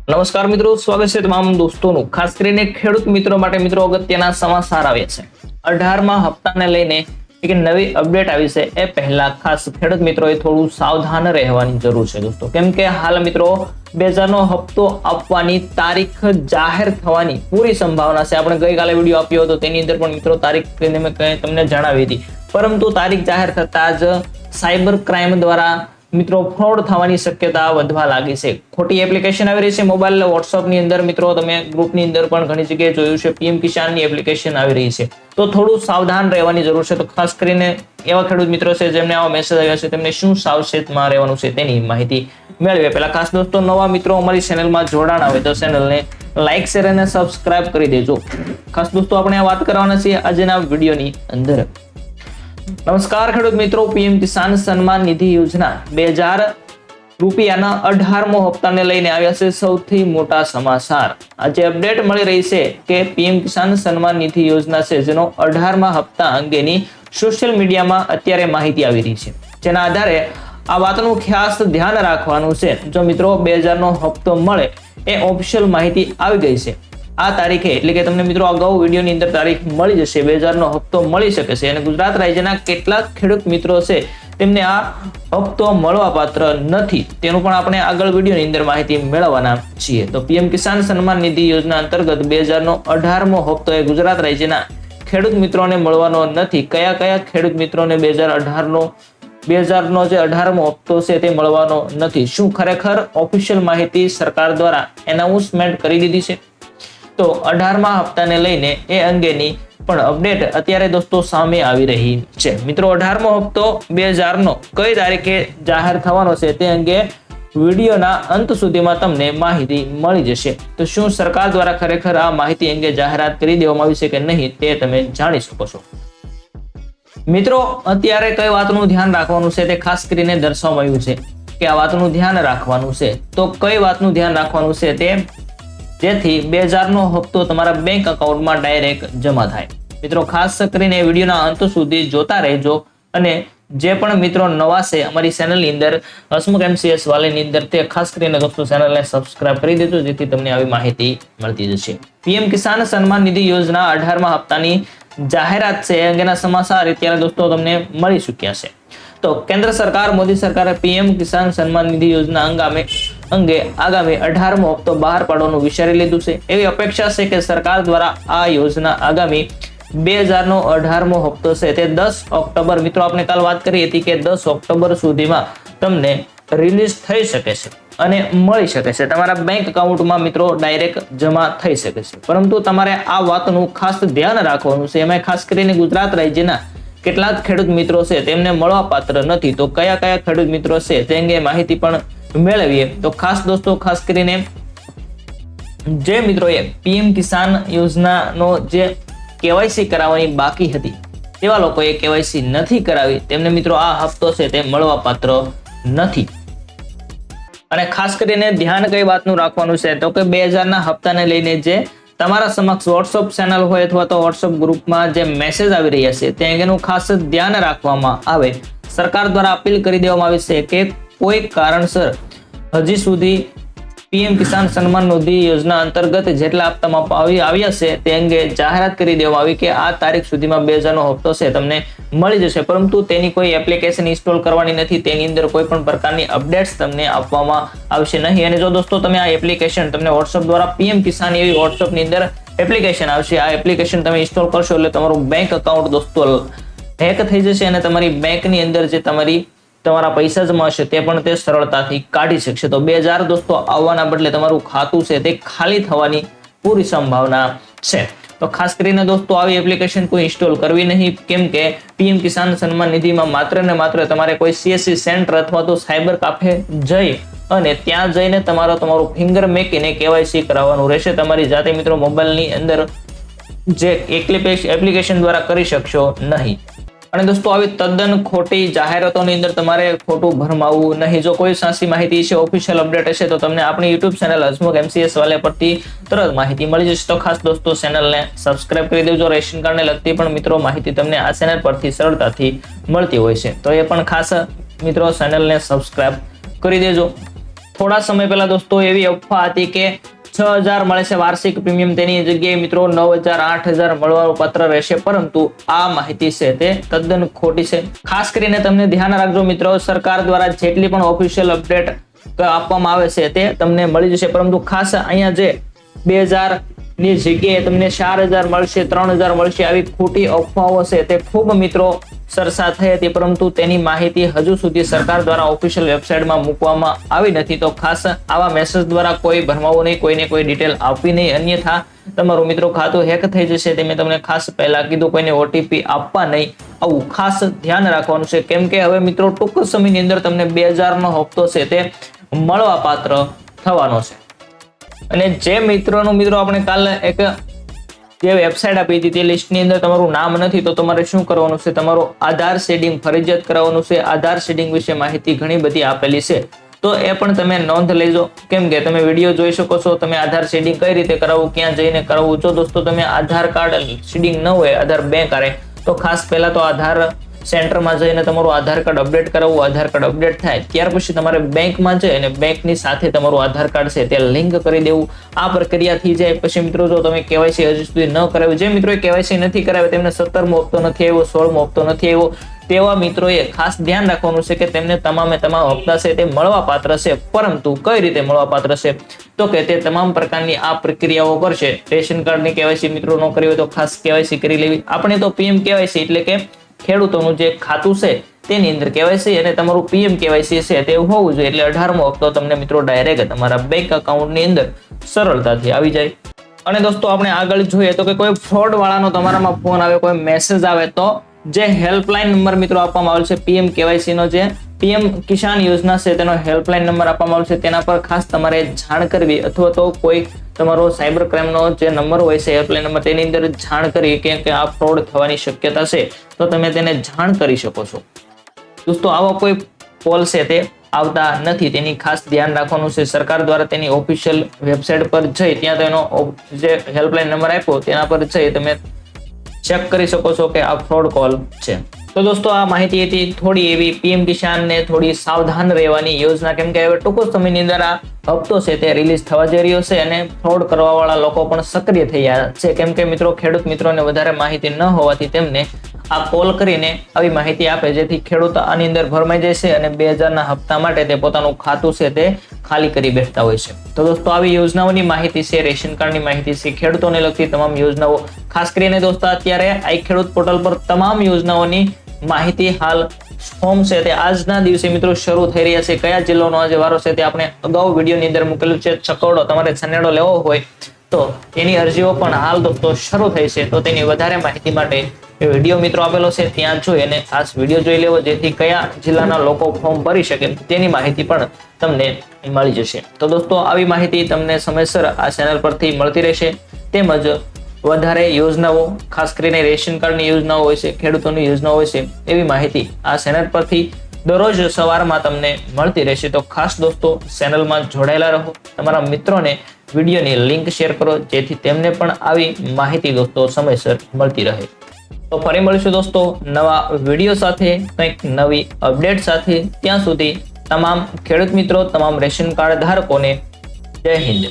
નમસ્કાર મિત્રો, સ્વાગત છે તમામ દોસ્તોનું। ખાસ કરીને ખેડૂત મિત્રો માટે મિત્રો અગત્યના સમાચાર આવ્યા છે। 18મા હપ્તાને લઈને એક નવી અપડેટ આવી છે। એ પહેલા ખાસ ખેડૂત મિત્રોએ થોડું સાવધાન રહેવાની જરૂર છે દોસ્તો, કેમ કે હાલ મિત્રો 2000નો હપ્તો આપવાની તારીખ જાહેર થવાની પૂરી સંભાવના છે। આપણે ગઈકાલે વિડીયો આપ્યો હતો, તેની અંદર પણ મિત્રો તારીખ તમને જણાવી હતી, પરંતુ તારીખ જાહેર થતા જ સાયબર ક્રાઇમ દ્વારા મિત્રો ફ્રોડ થવાની શક્યતા વધવા લાગી છે। ખોટી એપ્લિકેશન આવી રહી છે મોબાઈલ વોટ્સઅપ ની અંદર। મિત્રો તમે ગ્રુપની અંદર પણ ઘણી જગ્યાએ જોયું છે પીએમ કિસાનની એપ્લિકેશન આવી રહી છે, તો થોડું સાવધાન રહેવાની જરૂર છે। તો ખાસ કરીને એવા ખેડૂત મિત્રો છે જેમને આવા મેસેજ આવ્યા છે, તેમને શું સાવચેતમાં રહેવાનું છે તેની માહિતી મેળવીએ। પહેલા ખાસ દોસ્તો નવા મિત્રો અમારી ચેનલમાં જોડાણા હોય તો ચેનલને લાઈક શેર અને સબસ્ક્રાઇબ કરી દેજો। ખાસ દોસ્તો આપણે આ વાત કરવાના છીએ આજના વિડીયોની અંદર। નમસ્કાર ખેડૂત મિત્રો, પીએમ કિસાન સન્માન નિધિ યોજના 2000 રૂપિયાના 18મો હપ્તાને લઈને આવ્યા છે સૌથી મોટા સમાચાર। આજે અપડેટ મળી રહી છે કે પીએમ કિસાન સન્માન નિધિ યોજના છે જેનો 18મા હપ્તા અંગેની સોશિયલ મીડિયામાં અત્યારે માહિતી આવી રહી છે, જેના આધારે આ વાતનું ખાસ ધ્યાન રાખવાનું છે। જો મિત્રો 2000નો હપ્તો મળે એ ઓફિશિયલ માહિતી આવી ગઈ છે આ તારીખે, એટલે કે તમને મિત્રો અગાઉ વિડીયોની અંદર તારીખ મળી જશે, 2000નો હપ્તો મળી શકે છે। અને ગુજરાત રાજ્યના કેટલાક ખેડૂત મિત્રો છે તેમને આ હપ્તો મળવા પાત્ર નથી, તેનું પણ આપણે આગળ વિડીયોની અંદર માહિતી મેળવવાના છીએ। તો પીએમ કિસાન સન્માન નિધિ યોજના અંતર્ગત 2000નો 18મો હપ્તો એ ગુજરાત રાજ્યના ખેડૂત મિત્રોને મળવાનો નથી। કયા કયા ખેડૂત મિત્રોને 2000નો જે 18મો હપ્તો છે તે મળવાનો નથી? શું ખરેખર ઓફિશિયલ માહિતી સરકાર દ્વારા એનાઉન્સમેન્ટ કરી દીધી છે? તો 18મા હપ્તાને લઈને એ અંગેની પણ અપડેટ અત્યારે દોસ્તો સામે આવી રહી છે। મિત્રો 18મો હપ્તો 2000નો કઈ તારીખે જાહેર થવાનો છે તે અંગે વિડીયોના અંત સુધીમાં તમને માહિતી મળી જશે। તો શું સરકાર દ્વારા ખરેખર આ માહિતી અંગે જાહેરાત કરી દેવામાં આવી છે કે નહીં તે તમે જાણી શકો છો। મિત્રો અત્યારે કઈ વાતનું ધ્યાન રાખવાનું છે તે ખાસ કરીને દર્શાવવામાં આવ્યું છે કે આ વાતનું ધ્યાન રાખવાનું છે। તો કઈ વાતનું ધ્યાન રાખવાનું છે તે, જેથી 2000નો હપ્તો તમારા બેંક એકાઉન્ટમાં ડાયરેક્ટ જમા થાય। મિત્રો ખાસ કરીને વિડીયોના અંત સુધી જોતા રહેજો, અને જે પણ મિત્રો નવા છે અમારી ચેનલની અંદર હસમુખ MCS વાળીની અંદર, તે ખાસ કરીને દોસ્તો ચેનલને સબસ્ક્રાઇબ કરી દેજો, જેથી તમને આવી માહિતી મળતી જશે। પીએમ કિસાન સન્માન નિધિ યોજના 18મા હપ્તાની જાહેરાત છે એ અંગેના સમાચાર અત્યારે દોસ્તો તમને મળી ચૂક્યા છે। તો કેન્દ્ર સરકાર મોદી સરકારે પીએમ કિસાન સન્માન નિધિ યોજના અંગે આગામી 18મો હપ્તો બહાર પાડવાનું વિચારી લીધું છે। એવી અપેક્ષા છે કે સરકાર દ્વારા આ યોજના આગામી 2000નો 18મો હપ્તો છે તે 10 ઓક્ટોબર, મિત્રો આપણે કાલ વાત કરી હતી કે 10 ઓક્ટોબર સુધીમાં તમને રિલીઝ થઈ શકે છે અને મળી શકે છે, તમારા બેંક એકાઉન્ટમાં મિત્રો ડાયરેક્ટ જમા થઈ શકે છે। પરંતુ તમારે આ વાતનું ખાસ ધ્યાન રાખવાનું છે। એમાં ખાસ કરીને ગુજરાત રાજ્યના કેટલાક ખેડૂત મિત્રો છે તેમને મળવા પાત્ર નથી, તો કયા કયા ખેડૂત મિત્રો છે તે અંગે માહિતી પણ મેળવીએ। તો ખાસ દોસ્તો, ખાસ કરીને જે મિત્રોએ પીએમ કિસાન યોજનાનો જે કેવાયસી કરાવવાની બાકી હતી તેવા લોકોએ કેવાયસી નથી કરાવી, તેમને મિત્રો આ હપ્તો છે તે મળવા પાત્ર નથી। અને ખાસ કરીને ધ્યાન કઈ વાતનું રાખવાનું છે તો કે 2000ના હપ્તાને લઈને જે તમારા સમક્ષ વોટ્સઅપ ચેનલ હોય અથવા તો વોટ્સઅપ ગ્રુપમાં જે મેસેજ આવી રહ્યા છે તે અંગેનું ખાસ ધ્યાન રાખવામાં આવે। સરકાર દ્વારા અપીલ કરી દેવામાં આવી છે કે કોઈ કારણસર હજી સુધી પીએમ કિસાન સન્માન નિધિ યોજના અંતર્ગત જેટલા હપ્તામાં આવ્યા છે તે અંગે જાહેરાત કરી દેવામાં આવી કે આ તારીખ સુધીમાં 2000નો હપ્તો છે તમને મળી જશે, પરંતુ તેની કોઈ એપ્લિકેશન ઇન્સ્ટોલ કરવાની નથી, તેની અંદર કોઈ પણ પ્રકારની અપડેટ્સ તમને આપવામાં આવશે નહીં। અને જો દોસ્તો તમે આ એપ્લિકેશન તમને વોટ્સઅપ દ્વારા પીએમ કિસાન એવી વોટ્સઅપની અંદર એપ્લિકેશન આવશે, આ એપ્લિકેશન તમે ઇન્સ્ટોલ કરશો એટલે તમારું બેંક એકાઉન્ટ દોસ્તો હેક થઈ જશે, અને તમારી બેંકની અંદર જે તમારા પૈસા જમા હશે તે પણ તે સરળતાથી કાઢી શકશે। તો 2000 દોસ્તો આવવાના બદલે તમારું ખાતું છે તે ખાલી થવાની પૂરી સંભાવના છે। તો ખાસ કરીને દોસ્તો આવી એપ્લિકેશન કોઈ ઇન્સ્ટોલ કરવી નહીં, કેમ કે પીએમ કિસાન સન્માન નિધિમાં માત્ર ને માત્ર તમારે કોઈ CSC સેન્ટર અથવા તો સાયબર કાફે જઈ અને ત્યાં જઈને તમારું ફિંગર મેકીને કેવાયસી કરાવવાનું રહેશે। તમારી જાતે મિત્રો મોબાઈલની અંદર જે એપ્લિકેશન દ્વારા કરી શકશો નહીં। અને દોસ્તો આવી તદ્દન ખોટી જાહેરાતોની અંદર તમારે ખોટું ભરમાવવું નહીં। જો કોઈ સાચી માહિતી છે, ઓફિશિયલ અપડેટ હશે, તો તમને આપણી યુટ્યુબ ચેનલ હસમુખ MCS વાલે પરથી તરત માહિતી મળી જશે। તો ખાસ દોસ્તો ચેનલને સબસ્ક્રાઇબ કરી દેજો। રેશન કાર્ડને લગતી પણ મિત્રો માહિતી તમને આ ચેનલ પરથી સરળતાથી મળતી હોય છે, તો એ પણ ખાસ મિત્રો ચેનલને સબસ્ક્રાઇબ કરી દેજો। થોડા સમય પહેલા દોસ્તો એવી અફવા હતી કે 6,000 મળે છે વાર્ષિક પ્રીમિયમ, તેની જગ્યાએ મિત્રો 9,000 8,000 મળવાનું પાત્ર રહેશે, પરંતુ આ માહિતી છે તે તદ્દન ખોટી છે. ખાસ કરીને તમને ધ્યાન રાખજો મિત્રો, સરકાર દ્વારા જેટલી પણ ઓફિશિયલ અપડેટ આપવામાં આવે છે તે તમને મળી જશે, પરંતુ ખાસ અહીંયા જે 2,000 ની જગ્યાએ તમને 4,000 મળશે, 3,000 મળશે, આવી ખોટી અફવાઓ છે તે ખૂબ મિત્રો ચર્ચા થઈ હતી, પરંતુ તેની માહિતી હજુ સુધી સરકાર દ્વારા ઓફિશિયલ વેબસાઇટમાં મૂકવામાં આવી નથી. તો ખાસ આવા મેસેજ દ્વારા કોઈ ભરમાવું નહીં, કોઈને કોઈ ડિટેલ આપવી નહીં, અન્યથા તમારું મિત્રો ખાતું હેક થઈ જશે. તે મેં તમને ખાસ પહેલા કીધું, કોઈને ઓટીપી આપવા નહીં, આવું ખાસ ધ્યાન રાખવાનું છે, કેમ કે હવે મિત્રો ટૂંક સમયની અંદર તમને 2,000 નો હપ્તો છે તે મળવા પાત્ર થવાનો છે. અને જે મિત્રોનું મિત્રો આપણે કાલે એક જે વેબસાઇટ આપી હતી તે લિસ્ટની અંદર તમારું નામ નથી, તો તમારે શું કરવાનું છે, તમારું આધાર શેડિંગ ફરજિયાત કરાવવાનું છે. આધાર શેડિંગ વિશે માહિતી ઘણી બધી આપેલી છે, તો એ પણ તમે નોંધ લેજો, કેમ કે તમે વિડીયો જોઈ શકો છો, તમે આધાર શેડિંગ કઈ રીતે કરાવવું, ક્યાં જઈને કરાવવું. જો દોસ્તો તમે આધાર કાર્ડ શેડિંગ ન હોય, આધાર બેંક આવે, તો ખાસ પહેલા તો આધાર સેન્ટરમાં જઈને તમારું આધાર કાર્ડ અપડેટ કરાવવું. આધાર કાર્ડ અપડેટ થાય ત્યાર પછી તમારે બેંકમાં જઈ અને બેંકની સાથે તમારું આધાર કાર્ડ છે તે લિંક કરી દેવું. આ પ્રક્રિયા થઈ જાય પછી મિત્રો જો તમે કેવાયસી હજી સુધી ન કરાવ્યું, જે મિત્રોએ કેવાયસી નથી કરાવ્યું, તેમને 17મો હપ્તો નથી આવ્યો, 16મો હપ્તો નથી આવ્યો, તેવા મિત્રોએ ખાસ ધ્યાન રાખવાનું છે કે તેમને તમામ હપ્તા છે તે મળવા પાત્ર છે, પરંતુ કઈ રીતે મળવા પાત્ર છે, તો કે તે તમામ પ્રકારની આ પ્રક્રિયાઓ કરશે. રેશન કાર્ડની કેવાયસી મિત્રો ન કરી હોય તો ખાસ કેવાયસી કરી લેવી. આપણે તો પીએમ કેવાયસી એટલે કે ખેડૂતોનું જે ખાતું છે તેની અંદર કેવાયસી અને તમારું પીએમ કેવાયસી છે તે હોવું જોઈએ, એટલે 18મો હપ્તો તમને મિત્રો ડાયરેક્ટ તમારા બેંક એકાઉન્ટની અંદર સરળતાથી આવી જાય. અને દોસ્તો આપણે આગળ જોઈએ તો કે કોઈ ફ્રોડ વાળાનો તમારામાં ફોન આવે, કોઈ મેસેજ આવે, તો જે હેલ્પલાઇન નંબર મિત્રો આપવામાં આવેલ છે પીએમ કેવાયસી નો, જે પીએમ કિસાન યોજના છે તેનો હેલ્પલાઇન નંબર આપવામાં આવેલ છે, તેના પર ખાસ તમારે જાણ કરવી, અથવા તો કોઈ તમારો સાયબર ક્રાઇમનો જે નંબર હોય છે હેલ્પલાઇન નંબર, તેની અંદર જાણ કરી કે આ ફ્રોડ થવાની શક્યતા છે, તો તમે તેને જાણ કરી શકો છો. દોસ્તો આવો કોઈ કોલ છે તે આવતા નથી, તેની ખાસ ધ્યાન રાખવાનું છે. સરકાર દ્વારા તેની ઓફિશિયલ વેબસાઇટ પર જઈ ત્યાં તેનો જે હેલ્પલાઇન નંબર આપ્યો તેના પર જઈ તમે ચેક કરી શકો છો કે આ ફ્રોડ કોલ છે. તો દોસ્તો આ માહિતી હતી થોડી એવી પીએમ કિસાન ને થોડી સાવધાન રહેવાની યોજના, કેમ કે હવે ટૂંક સમયની અંદર આ હપ્તો છે તે રિલીઝ થવા જઈ રહ્યો છે અને ફ્રોડ કરવા વાળા લોકો પણ સક્રિય થયા છે, કેમ કે મિત્રો ખેડૂત મિત્રોને વધારે માહિતી ન હોવાથી તેમને આ કોલ કરીને આવી માહિતી આપે, જેથી ખેડૂત આની અંદર ભરમાઈ જાય છે અને 2,000 ના હપ્તા માટે તે પોતાનું ખાતું છે તે ખાલી કરી બેસતા હોય છે. તો દોસ્તો આવી યોજનાઓની માહિતી છે, રેશન કાર્ડની માહિતી છે, ખેડૂતોને લગતી તમામ યોજનાઓ, ખાસ કરીને દોસ્તો અત્યારે આઈ ખેડૂત પોર્ટલ પર તમામ યોજનાઓની માહિતી હાલ ફોર્મ છે તે આજના દિવસે મિત્રો શરૂ થઈ રહ્યા છે. કયા જિલ્લાનો આજે વારો છે તે આપણે અગાઉ વિડીયોની અંદર મૂકેલું છે. ચકોડો તમારે સનેડો લેવો હોય તો એની અરજીઓ પણ હાલ દોસ્તો શરૂ થઈ છે, તો તેની વધારે માહિતી માટે વિડીયો મિત્રો આપેલો છે ત્યાં જોઈ અને ખાસ વિડીયો જોઈ લેવો, જેથી કયા જિલ્લાના લોકો ફોર્મ ભરી શકે તેની માહિતી પણ તમને મળી જશે. તો દોસ્તો આવી માહિતી તમને સમયસર આ ચેનલ પરથી મળતી રહેશે, તેમજ વધારે યોજનાઓ, ખાસ કરીને રેશન કાર્ડની યોજનાઓ હોય છે, ખેડૂતોની યોજનાઓ હોય છે, એવી માહિતી આ ચેનલ પરથી દરરોજ સવારમાં તમને મળતી રહેશે. તો ખાસ દોસ્તો ચેનલમાં જોડાયેલા રહો, તમારા મિત્રોને વિડીયોની લિંક શેર કરો, જેથી તેમને પણ આવી માહિતી દોસ્તો સમયસર મળતી રહે. તો ફરી મળીશું દોસ્તો નવા વિડીયો સાથે, કંઈક નવી અપડેટ સાથે. ત્યાં સુધી તમામ ખેડૂત મિત્રો, તમામ રેશન કાર્ડ ધારકોને જય હિન્દ.